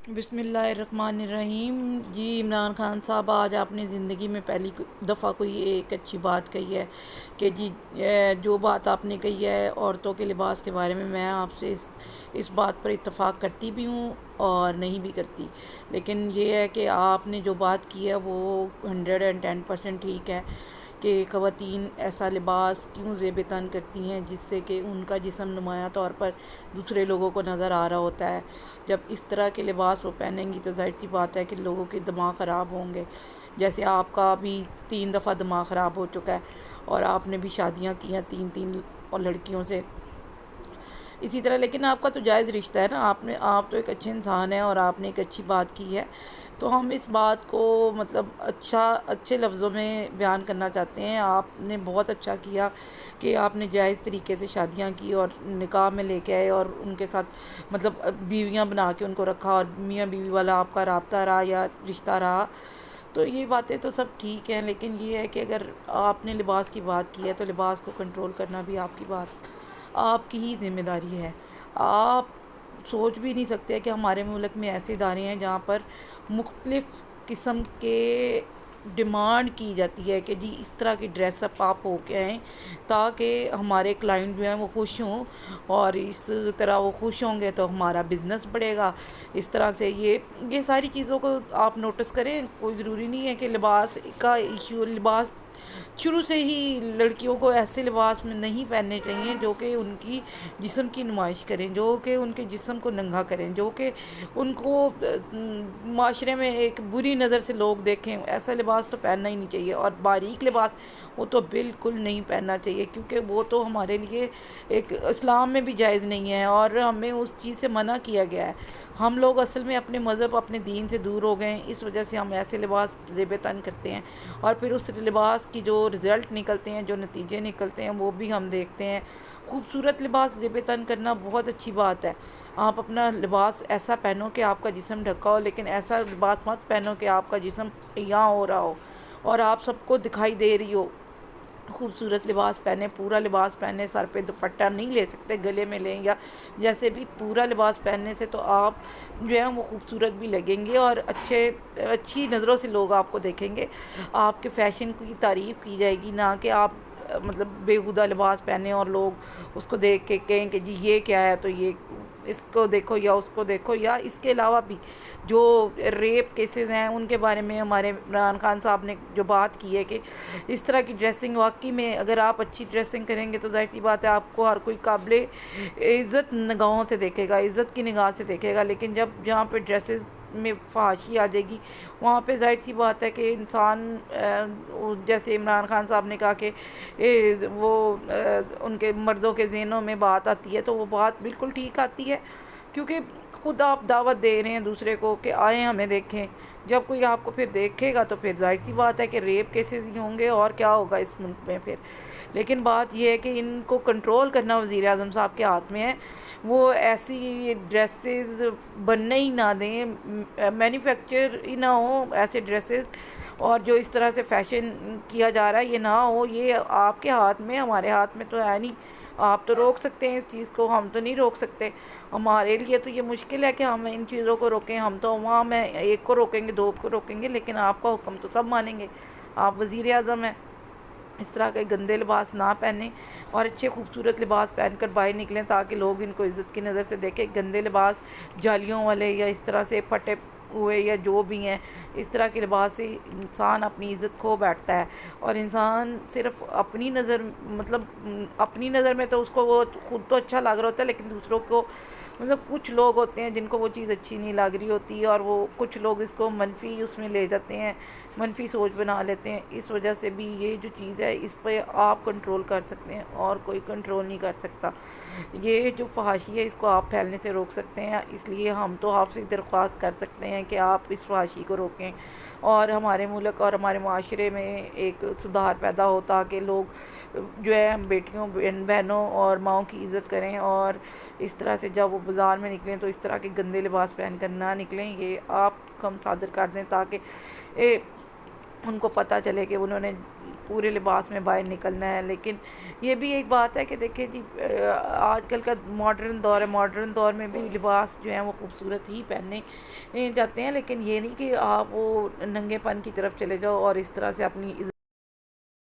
بسم اللہ الرحمن الرحیم۔ جی عمران خان صاحب، آج آپ نے زندگی میں پہلی دفعہ کوئی ایک اچھی بات کہی ہے کہ جی جو بات آپ نے کہی ہے عورتوں کے لباس کے بارے میں آپ سے اس بات پر اتفاق کرتی بھی ہوں اور نہیں بھی کرتی، لیکن یہ ہے کہ آپ نے جو بات کی ہے وہ 110% ٹھیک ہے کہ خواتین ایسا لباس کیوں زیب تن کرتی ہیں جس سے کہ ان کا جسم نمایاں طور پر دوسرے لوگوں کو نظر آ رہا ہوتا ہے۔ جب اس طرح کے لباس وہ پہنیں گی تو ظاہر سی بات ہے کہ لوگوں کے دماغ خراب ہوں گے، جیسے آپ کا بھی 3 دفعہ دماغ خراب ہو چکا ہے اور آپ نے بھی شادیاں کی ہیں 3 اور لڑکیوں سے اسی طرح۔ لیکن آپ کا تو جائز رشتہ ہے نا، آپ تو ایک اچھے انسان ہیں اور آپ نے ایک اچھی بات کی ہے، تو ہم اس بات کو مطلب اچھے لفظوں میں بیان کرنا چاہتے ہیں۔ آپ نے بہت اچھا کیا کہ آپ نے جائز طریقے سے شادیاں کی اور نکاح میں لے کے آئے اور ان کے ساتھ مطلب بیویاں بنا کے ان کو رکھا اور میاں بیوی والا آپ کا رابطہ رہا یا رشتہ رہا، تو یہ باتیں تو سب ٹھیک ہیں، لیکن یہ ہے کہ اگر آپ نے لباس کی بات کی ہے تو لباس کو کنٹرول کرنا بھی آپ کی بات آپ کی ہی ذمہ داری ہے۔ آپ سوچ بھی نہیں سکتے کہ ہمارے ملک میں ایسے ادارے ہیں جہاں پر مختلف قسم کے ڈیمانڈ کی جاتی ہے کہ جی اس طرح کی ڈریس اپ آپ ہو کے آئیں تاکہ ہمارے کلائنٹ جو ہیں وہ خوش ہوں، اور اس طرح وہ خوش ہوں گے تو ہمارا بزنس بڑھے گا۔ اس طرح سے یہ ساری چیزوں کو آپ نوٹس کریں۔ کوئی ضروری نہیں ہے کہ لباس کا ایشو، لباس شروع سے ہی لڑکیوں کو ایسے لباس میں نہیں پہننے چاہیے جو کہ ان کی جسم کی نمائش کریں، جو کہ ان کے جسم کو ننگا کریں، جو کہ ان کو معاشرے میں ایک بری نظر سے لوگ دیکھیں۔ ایسا لباس تو پہننا ہی نہیں چاہیے، اور باریک لباس وہ تو بالکل نہیں پہننا چاہیے، کیونکہ وہ تو ہمارے لیے ایک اسلام میں بھی جائز نہیں ہے اور ہمیں اس چیز سے منع کیا گیا ہے۔ ہم لوگ اصل میں اپنے مذہب، اپنے دین سے دور ہو گئے ہیں، اس وجہ سے ہم ایسے لباس زیب تن کرتے ہیں، اور پھر اس لباس کی جو رزلٹ نکلتے ہیں، جو نتیجے نکلتے ہیں، وہ بھی ہم دیکھتے ہیں۔ خوبصورت لباس زیب تن کرنا بہت اچھی بات ہے۔ آپ اپنا لباس ایسا پہنو کہ آپ کا جسم ڈھکا ہو، لیکن ایسا لباس مت پہنو کہ آپ کا جسم عیاں ہو رہا ہو اور آپ سب کو دکھائی دے رہی ہو۔ خوبصورت لباس پہنے، پورا لباس پہنے، سر پہ دوپٹہ نہیں لے سکتے، گلے میں لیں یا جیسے بھی، پورا لباس پہننے سے تو آپ جو ہے وہ خوبصورت بھی لگیں گے اور اچھی نظروں سے لوگ آپ کو دیکھیں گے۔ آپ کے فیشن کی تعریف کی جائے گی، نہ کہ آپ مطلب بےہودہ لباس پہنے اور لوگ اس کو دیکھ کے کہیں کہ جی یہ کیا ہے، تو یہ اس کو دیکھو یا اس کو دیکھو۔ یا اس کے علاوہ بھی جو ریپ کیسز ہیں ان کے بارے میں ہمارے عمران خان صاحب نے جو بات کی ہے کہ اس طرح کی ڈریسنگ، واقعی میں اگر آپ اچھی ڈریسنگ کریں گے تو ظاہر سی بات ہے آپ کو ہر کوئی قابل عزت نگاہوں سے دیکھے گا، عزت کی نگاہ سے دیکھے گا۔ لیکن جہاں پہ ڈریسز میں فحاشی آ جائے گی، وہاں پہ ظاہر سی بات ہے کہ انسان جیسے عمران خان صاحب نے کہا کہ وہ ان کے مردوں کے ذہنوں میں بات آتی ہے، تو وہ بات بالکل ٹھیک آتی ہے، کیونکہ خود آپ دعوت دے رہے ہیں دوسرے کو کہ آئیں ہمیں دیکھیں۔ جب کوئی آپ کو پھر دیکھے گا تو پھر ظاہر سی بات ہے کہ ریپ کیسز ہی ہوں گے اور کیا ہوگا اس ملک میں پھر۔ لیکن بات یہ ہے کہ ان کو کنٹرول کرنا وزیر اعظم صاحب کے ہاتھ میں ہے۔ وہ ایسی ڈریسز بننے ہی نہ دیں، مینوفیکچر ہی نہ ہو ایسے ڈریسز، اور جو اس طرح سے فیشن کیا جا رہا ہے یہ نہ ہو۔ یہ آپ کے ہاتھ میں، ہمارے ہاتھ میں تو ہے نہیں۔ آپ تو روک سکتے ہیں اس چیز کو، ہم تو نہیں روک سکتے۔ ہمارے لیے تو یہ مشکل ہے کہ ہم ان چیزوں کو روکیں۔ ہم تو وہاں میں ایک کو روکیں گے، دو کو روکیں گے، لیکن آپ کا حکم تو سب مانیں گے۔ آپ وزیر اعظم ہیں، اس طرح کے گندے لباس نہ پہنیں اور اچھے خوبصورت لباس پہن کر باہر نکلیں تاکہ لوگ ان کو عزت کی نظر سے دیکھیں۔ گندے لباس، جالیوں والے یا اس طرح سے پھٹے ہوئے یا جو بھی ہیں، اس طرح کے لباس سے انسان اپنی عزت کھو بیٹھتا ہے، اور انسان صرف اپنی نظر، مطلب اپنی نظر میں تو اس کو وہ خود تو اچھا لگ رہا ہوتا ہے، لیکن دوسروں کو مطلب کچھ لوگ ہوتے ہیں جن کو وہ چیز اچھی نہیں لگ رہی ہوتی، اور وہ کچھ لوگ اس کو منفی اس میں لے جاتے ہیں، منفی سوچ بنا لیتے ہیں۔ اس وجہ سے بھی یہ جو چیز ہے اس پہ آپ کنٹرول کر سکتے ہیں اور کوئی کنٹرول نہیں کر سکتا۔ یہ جو فحاشی ہے اس کو آپ پھیلنے سے روک سکتے ہیں، اس لیے ہم تو آپ سے درخواست کر سکتے ہیں کہ آپ اس فحاشی کو روکیں اور ہمارے ملک اور ہمارے معاشرے میں ایک سدھار پیدا ہو، تاکہ لوگ جو ہے بیٹیوں، بہنوں اور ماؤں کی عزت کریں، اور اس طرح سے جب وہ بازار میں نکلیں تو اس طرح کے گندے لباس پہن کر نہ نکلیں۔ یہ آپ ہم صادر کر دیں تاکہ ان کو پتہ چلے کہ انہوں نے پورے لباس میں باہر نکلنا ہے. لیکن یہ بھی ایک بات ہے کہ دیکھیں جی آج کل کا ماڈرن دور ہے، ماڈرن دور میں بھی لباس جو ہیں وہ خوبصورت ہی پہننے جاتے ہیں، لیکن یہ نہیں کہ آپ وہ ننگے پن کی طرف چلے جاؤ اور اس طرح سے اپنی